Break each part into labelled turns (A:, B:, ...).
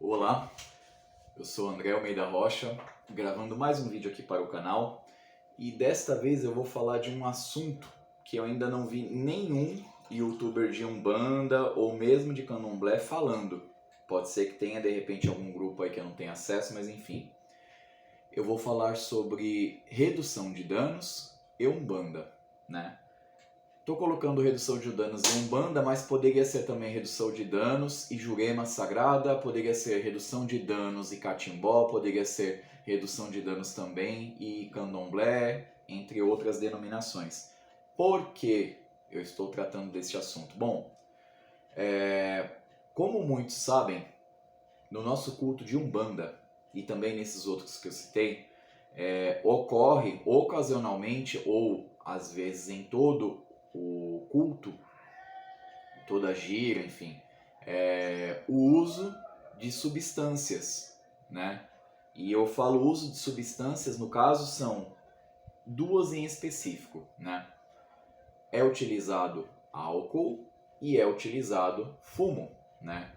A: Olá, eu sou André Almeida Rocha, gravando mais um vídeo aqui para o canal e desta vez eu vou falar de um assunto que eu ainda não vi nenhum youtuber de Umbanda ou mesmo de Candomblé falando. Pode ser que tenha de repente algum grupo aí que eu não tenha acesso, mas enfim. Eu vou falar sobre redução de danos e Umbanda, né? Estou colocando redução de danos em Umbanda, mas poderia ser também redução de danos e Jurema Sagrada, poderia ser redução de danos e Catimbó, poderia ser redução de danos também e Candomblé, entre outras denominações. Por que eu estou tratando deste assunto? Bom, como muitos sabem, no nosso culto de Umbanda e também nesses outros que eu citei, ocorre ocasionalmente ou às vezes em todo o culto, toda a gira, enfim, o uso de substâncias, né? E eu falo uso de substâncias, no caso são duas em específico, né? É utilizado álcool e é utilizado fumo, né?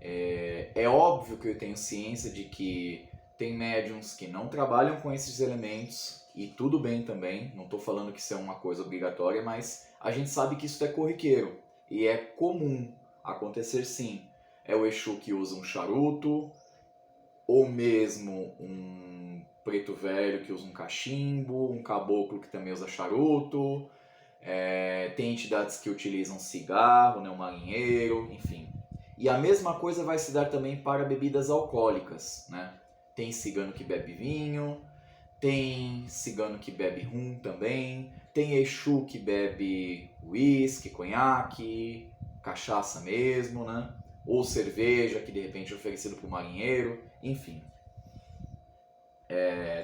A: É óbvio que eu tenho ciência de que tem médiums que não trabalham com esses elementos e tudo bem também, não estou falando que isso é uma coisa obrigatória, mas a gente sabe que isso é corriqueiro e é comum acontecer sim. É o Exu que usa um charuto, ou mesmo um preto velho que usa um cachimbo, um caboclo que também usa charuto, tem entidades que utilizam cigarro, né, um marinheiro, enfim. E a mesma coisa vai se dar também para bebidas alcoólicas, né? Tem cigano que bebe vinho, tem cigano que bebe rum também, tem Exu que bebe uísque, conhaque, cachaça mesmo, né? Ou cerveja que de repente é oferecido para o marinheiro, enfim.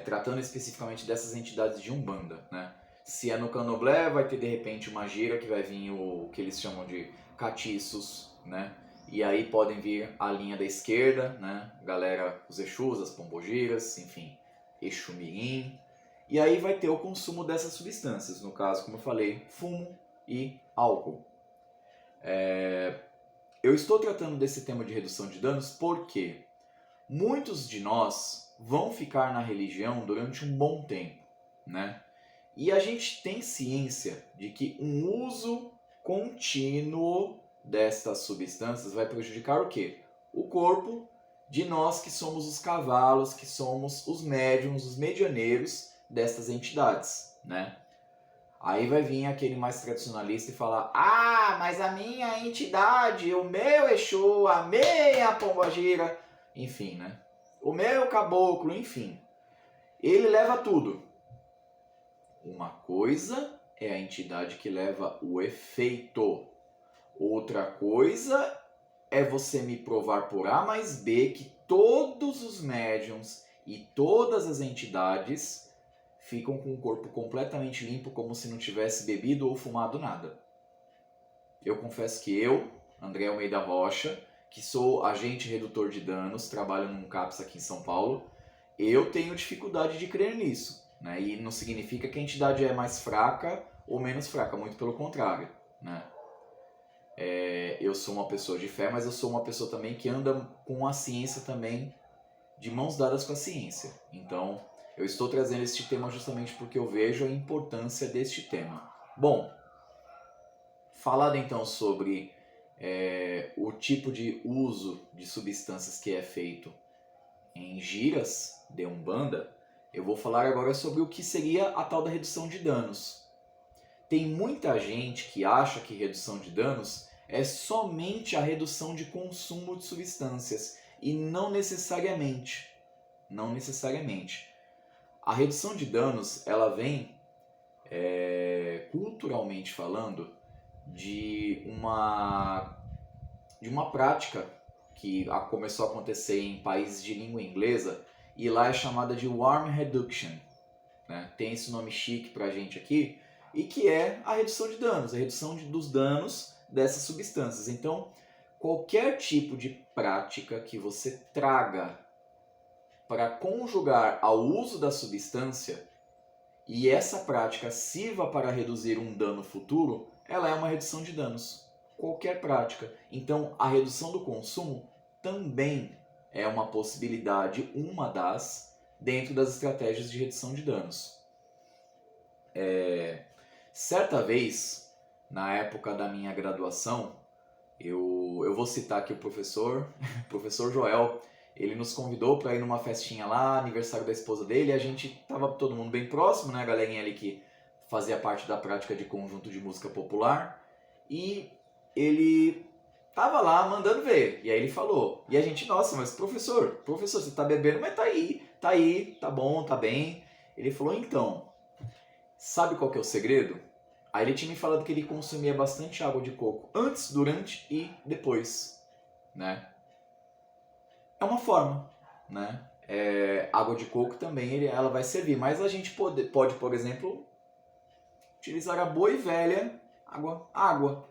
A: Tratando especificamente dessas entidades de Umbanda, né? Se é no Candomblé, vai ter de repente uma gira que vai vir o que eles chamam de catiços, né? E aí podem vir a linha da esquerda, né? Galera, os Exus, as pombogiras, enfim, Exu Mirim. E aí vai ter o consumo dessas substâncias, no caso, como eu falei, fumo e álcool. Eu estou tratando desse tema de redução de danos porque muitos de nós vão ficar na religião durante um bom tempo, né? E a gente tem ciência de que um uso contínuo destas substâncias vai prejudicar o quê? O corpo de nós que somos os cavalos, que somos os médiums, os medianeiros destas entidades, né? Aí vai vir aquele mais tradicionalista e falar: ah, mas a minha entidade, o meu Exu, a minha pombogira, enfim, né? O meu caboclo, enfim. Ele leva tudo. Uma coisa é a entidade que leva o efeito. Outra coisa é você me provar por A mais B que todos os médiums e todas as entidades ficam com o corpo completamente limpo, como se não tivesse bebido ou fumado nada. Eu confesso que eu, André Almeida Rocha, que sou agente redutor de danos, trabalho num CAPS aqui em São Paulo, eu tenho dificuldade de crer nisso. Né? E não significa que a entidade é mais fraca ou menos fraca, muito pelo contrário. Né? Eu sou uma pessoa de fé, mas eu sou uma pessoa também que anda com a ciência também, de mãos dadas com a ciência. Então, eu estou trazendo este tema justamente porque eu vejo a importância deste tema. Bom, falado então sobre o tipo de uso de substâncias que é feito em giras de Umbanda, eu vou falar agora sobre o que seria a tal da redução de danos. Tem muita gente que acha que redução de danos é somente a redução de consumo de substâncias e não necessariamente. Não necessariamente. A redução de danos, ela vem, culturalmente falando, de uma prática que começou a acontecer em países de língua inglesa e lá é chamada de Harm Reduction. Né? Tem esse nome chique pra gente aqui, e que é a redução de danos, a redução dos danos dessas substâncias. Então, qualquer tipo de prática que você traga para conjugar ao uso da substância e essa prática sirva para reduzir um dano futuro, ela é uma redução de danos. Qualquer prática. Então, a redução do consumo também é uma possibilidade, uma das, dentro das estratégias de redução de danos. Certa vez, na época da minha graduação, eu vou citar aqui o professor Joel. Ele nos convidou para ir numa festinha lá, aniversário da esposa dele, e a gente tava todo mundo bem próximo, né, a galerinha ali que fazia parte da prática de conjunto de música popular, e ele tava lá mandando ver, e aí ele falou, e a gente, nossa, mas professor, você tá bebendo, mas tá aí, tá bom, tá bem. Ele falou, então, sabe qual que é o segredo? Aí ele tinha me falado que ele consumia bastante água de coco antes, durante e depois, né? É uma forma, né? Água de coco também ela vai servir, mas a gente pode, por exemplo, utilizar a boa e velha água.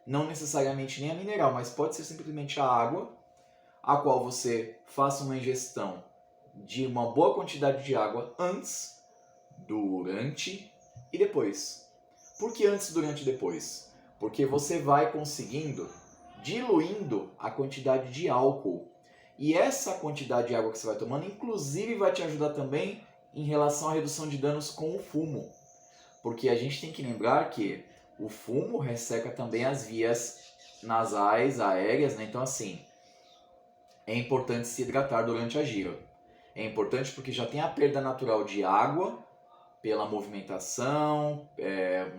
A: Não necessariamente nem a mineral, mas pode ser simplesmente a água, a qual você faça uma ingestão de uma boa quantidade de água antes, durante e depois. Por que antes, durante e depois? Porque você vai conseguindo, diluindo a quantidade de álcool. E essa quantidade de água que você vai tomando, inclusive, vai te ajudar também em relação à redução de danos com o fumo. Porque a gente tem que lembrar que o fumo resseca também as vias nasais, aéreas, né? Então, assim, é importante se hidratar durante a gira. É importante porque já tem a perda natural de água pela movimentação,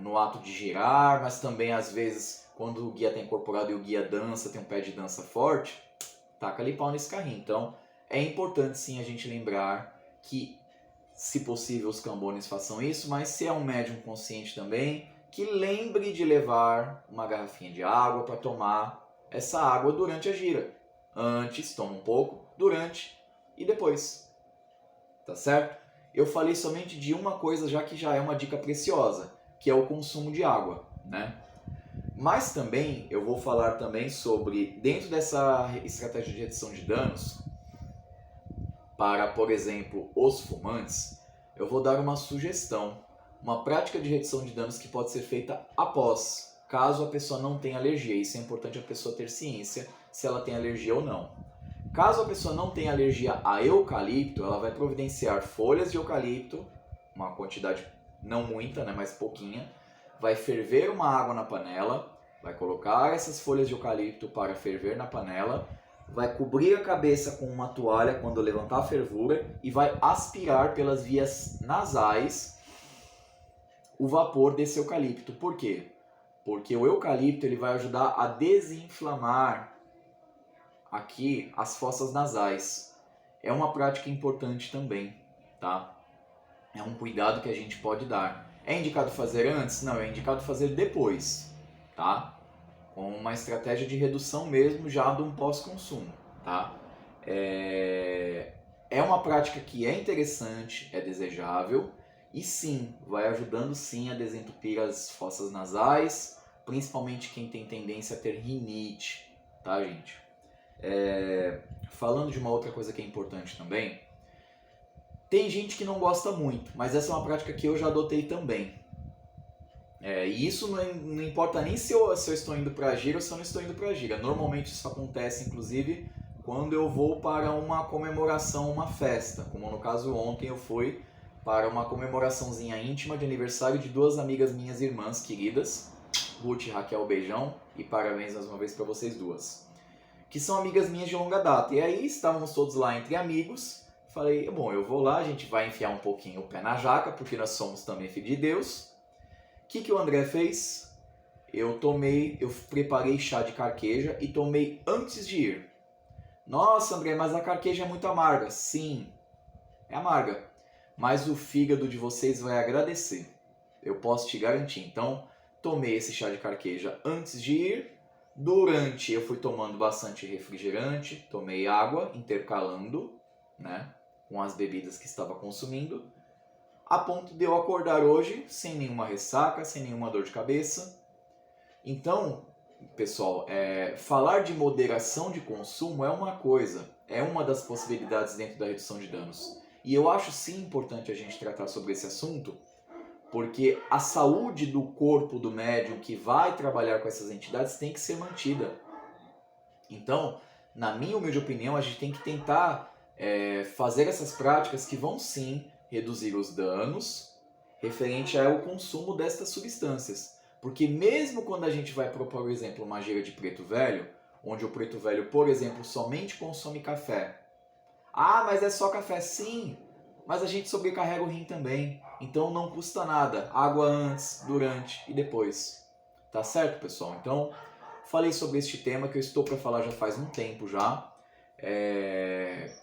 A: no ato de girar, mas também às vezes quando o guia está incorporado e o guia dança, tem um pé de dança forte, taca ali pau nesse carrinho. Então é importante sim a gente lembrar que, se possível, os cambones façam isso, mas se é um médium consciente também, que lembre de levar uma garrafinha de água para tomar essa água durante a gira. Antes, toma um pouco, durante e depois. Tá certo? Eu falei somente de uma coisa, já que já é uma dica preciosa, que é o consumo de água, né? Mas também eu vou falar também sobre, dentro dessa estratégia de redução de danos, para, por exemplo, os fumantes, eu vou dar uma sugestão, uma prática de redução de danos que pode ser feita após, caso a pessoa não tenha alergia. Isso é importante a pessoa ter ciência se ela tem alergia ou não. Caso a pessoa não tenha alergia a eucalipto, ela vai providenciar folhas de eucalipto, uma quantidade não muita, né, mas pouquinha, vai ferver uma água na panela, vai colocar essas folhas de eucalipto para ferver na panela, vai cobrir a cabeça com uma toalha quando levantar a fervura e vai aspirar pelas vias nasais o vapor desse eucalipto. Por quê? Porque o eucalipto ele vai ajudar a desinflamar aqui as fossas nasais. É uma prática importante também, tá? É um cuidado que a gente pode dar. É indicado fazer antes? Não, é indicado fazer depois, tá? Com uma estratégia de redução mesmo já de um pós-consumo, tá? É uma prática que é interessante, é desejável e sim, vai ajudando sim a desentupir as fossas nasais, principalmente quem tem tendência a ter rinite, tá, gente? Falando de uma outra coisa que é importante também, tem gente que não gosta muito, mas essa é uma prática que eu já adotei também. E isso não importa nem se eu estou indo para a gira ou se eu não estou indo para a gira. Normalmente isso acontece, inclusive, quando eu vou para uma comemoração, uma festa. Como no caso ontem eu fui para uma comemoraçãozinha íntima de aniversário de duas amigas minhas irmãs queridas, Ruth e Raquel, beijão, e parabéns mais uma vez para vocês duas, que são amigas minhas de longa data. E aí estávamos todos lá entre amigos. Falei, bom, eu vou lá, a gente vai enfiar um pouquinho o pé na jaca, porque nós somos também filhos de Deus. O que o André fez? Eu preparei chá de carqueja e tomei antes de ir. Nossa, André, mas a carqueja é muito amarga. Sim, é amarga. Mas o fígado de vocês vai agradecer. Eu posso te garantir. Então, tomei esse chá de carqueja antes de ir. Durante, eu fui tomando bastante refrigerante, tomei água, intercalando, né, com as bebidas que estava consumindo, a ponto de eu acordar hoje sem nenhuma ressaca, sem nenhuma dor de cabeça. Então, pessoal, falar de moderação de consumo é uma coisa, é uma das possibilidades dentro da redução de danos. E eu acho sim importante a gente tratar sobre esse assunto, porque a saúde do corpo do médium que vai trabalhar com essas entidades tem que ser mantida. Então, na minha humilde opinião, a gente tem que tentar fazer essas práticas que vão sim reduzir os danos referente ao consumo destas substâncias. Porque mesmo quando a gente vai propor, por exemplo, uma gira de preto velho, onde o preto velho, por exemplo, somente consome café. Ah, mas é só café? Sim, mas a gente sobrecarrega o rim também. Então não custa nada. Água antes, durante e depois. Tá certo, pessoal? Então, falei sobre este tema que eu estou para falar já faz um tempo já.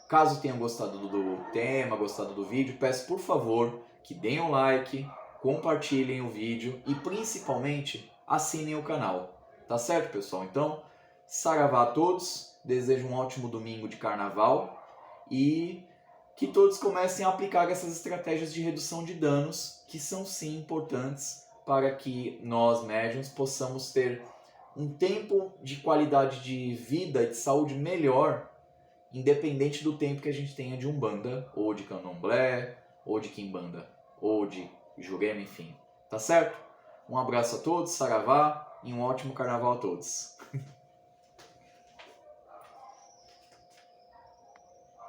A: Caso tenham gostado do tema, gostado do vídeo, peço por favor que deem um like, compartilhem o vídeo e principalmente assinem o canal. Tá certo, pessoal? Então, saravá a todos, desejo um ótimo domingo de carnaval e que todos comecem a aplicar essas estratégias de redução de danos que são sim importantes para que nós, médiuns, possamos ter um tempo de qualidade de vida e de saúde melhor, independente do tempo que a gente tenha de Umbanda, ou de Candomblé, ou de Quimbanda, ou de Jurema, enfim. Tá certo? Um abraço a todos, saravá, e um ótimo carnaval a todos.